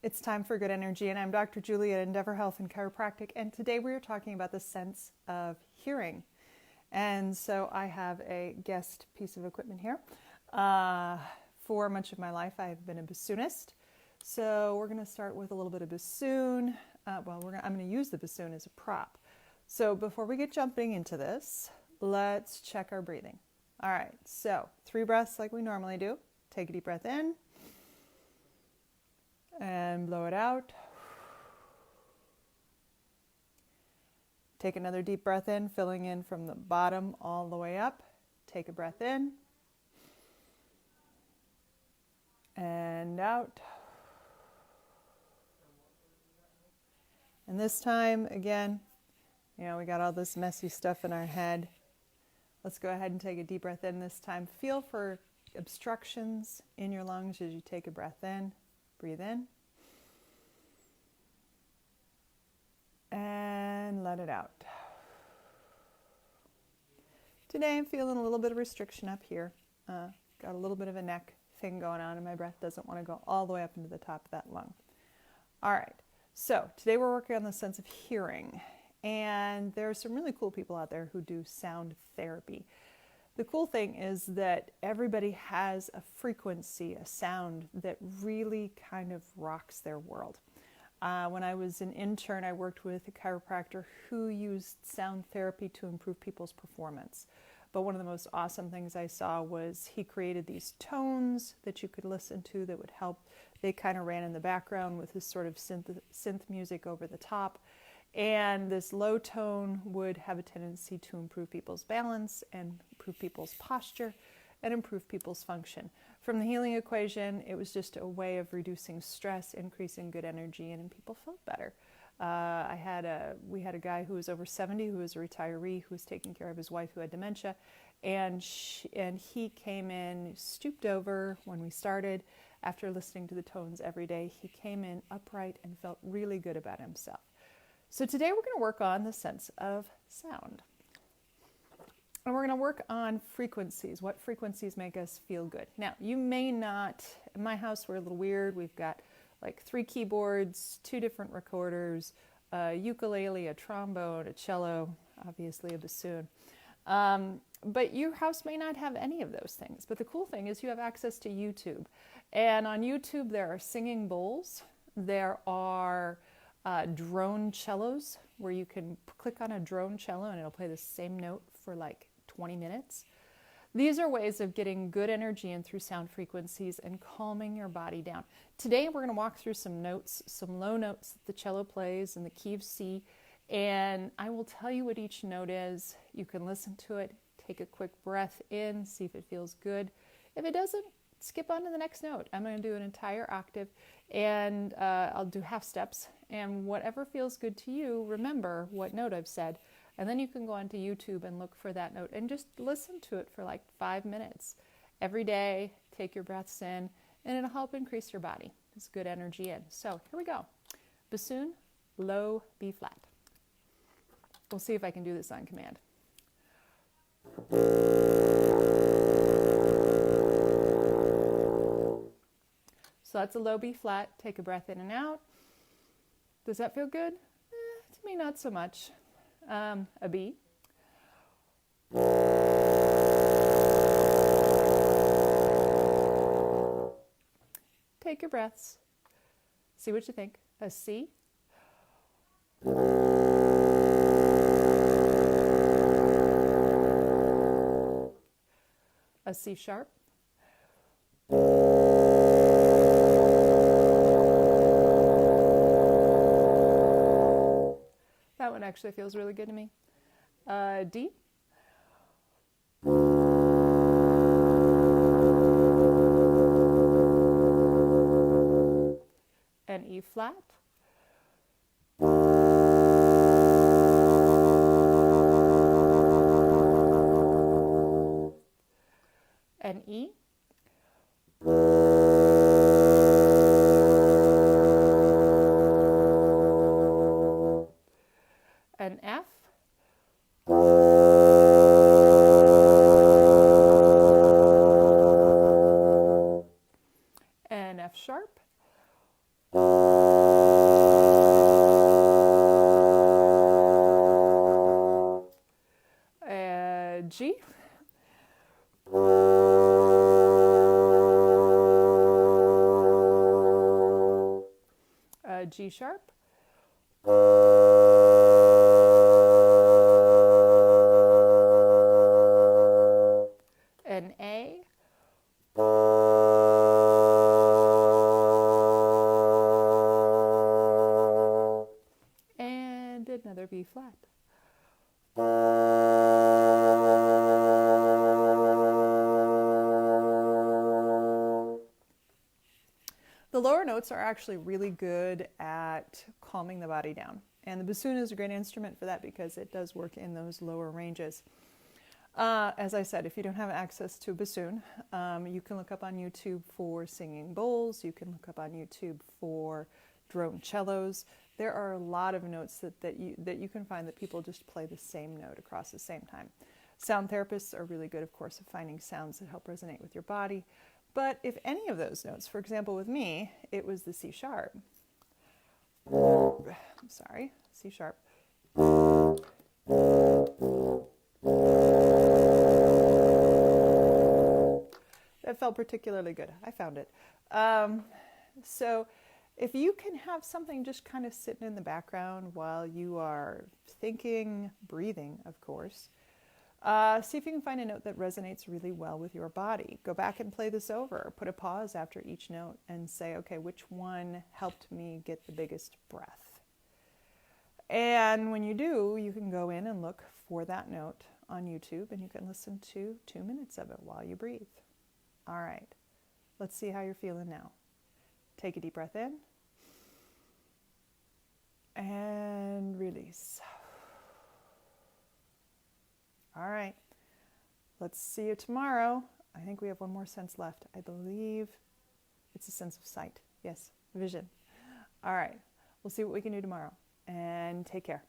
It's time for good energy, and I'm Dr. Julie at Endeavor Health and Chiropractic, and today we are talking about the sense of hearing. And so I have a guest piece of equipment here. For much of my life, I've been a bassoonist. So we're going to start with a little bit of bassoon. I'm going to use the bassoon as a prop. So before we get jumping into this, let's check our breathing. All right, so 3 breaths like we normally do. Take a deep breath in. And blow it out. Take another deep breath in, filling in from the bottom all the way up. Take a breath in. And out. And this time, again, we got all this messy stuff in our head. Let's go ahead and take a deep breath in this time. Feel for obstructions in your lungs as you take a breath in. Breathe in. And let it out. Today I'm feeling a little bit of restriction up here. Got a little bit of a neck thing going on, and my breath doesn't want to go all the way up into the top of that lung. All right, so today we're working on the sense of hearing. And there are some really cool people out there who do sound therapy. The cool thing is that everybody has a frequency, a sound that really kind of rocks their world. When I was an intern, I worked with a chiropractor who used sound therapy to improve people's performance. But one of the most awesome things I saw was he created these tones that you could listen to that would help. They kind of ran in the background with this sort of synth music over the top. And this low tone would have a tendency to improve people's balance and improve people's posture and improve people's function. From the healing equation, it was just a way of reducing stress, increasing good energy, and people felt better. We had a guy who was over 70, who was a retiree, who was taking care of his wife who had dementia, and he came in, stooped over when we started. After listening to the tones every day, he came in upright and felt really good about himself. So today we're going to work on the sense of sound. And we're going to work on frequencies. What frequencies make us feel good? Now, you may not, in my house we're a little weird. We've got like 3 keyboards, 2 different recorders, a ukulele, a trombone, a cello, obviously a bassoon. But your house may not have any of those things. But the cool thing is you have access to YouTube. And on YouTube there are singing bowls. There are drone cellos where you can click on a drone cello and it'll play the same note for like 20 minutes. These are ways of getting good energy in through sound frequencies and calming your body down. Today we're going to walk through some notes, some low notes that the cello plays in the key of C, and I will tell you what each note is. You can listen to it, take a quick breath in, see if it feels good. If it doesn't, skip on to the next note. I'm going to do an entire octave, and I'll do half steps, and whatever feels good to you, remember what note I've said. And then you can go onto YouTube and look for that note and just listen to it for like 5 minutes. Every day, take your breaths in, and it'll help increase your body. It's good energy in. So here we go. Bassoon, low, B flat. We'll see if I can do this on command. So that's a low B flat. Take a breath in and out. Does that feel good? To me, not so much. A B. Take your breaths. See what you think. A C. A C sharp. That one actually feels really good to me. D. And E flat. And E. And F. And F sharp. G, G sharp, an A, and another B flat. The lower notes are actually really good at calming the body down. And the bassoon is a great instrument for that because it does work in those lower ranges. As I said, if you don't have access to a bassoon, you can look up on YouTube for singing bowls. You can look up on YouTube for drone cellos. There are a lot of notes that you can find that people just play the same note across the same time. Sound therapists are really good, of course, at finding sounds that help resonate with your body. But if any of those notes, for example, with me, it was the C sharp. I'm sorry, C sharp. That felt particularly good. I found it. So if you can have something just kind of sitting in the background while you are thinking, breathing, of course, see if you can find a note that resonates really well with your body. Go back and play this over. Put a pause after each note and say, okay, which one helped me get the biggest breath? And when you do, you can go in and look for that note on YouTube and you can listen to 2 minutes of it while you breathe. All right, let's see how you're feeling now. Take a deep breath in and release. All right, let's see you tomorrow. I think we have one more sense left. I believe it's a sense of sight. Yes, vision. All right, we'll see what we can do tomorrow, and take care.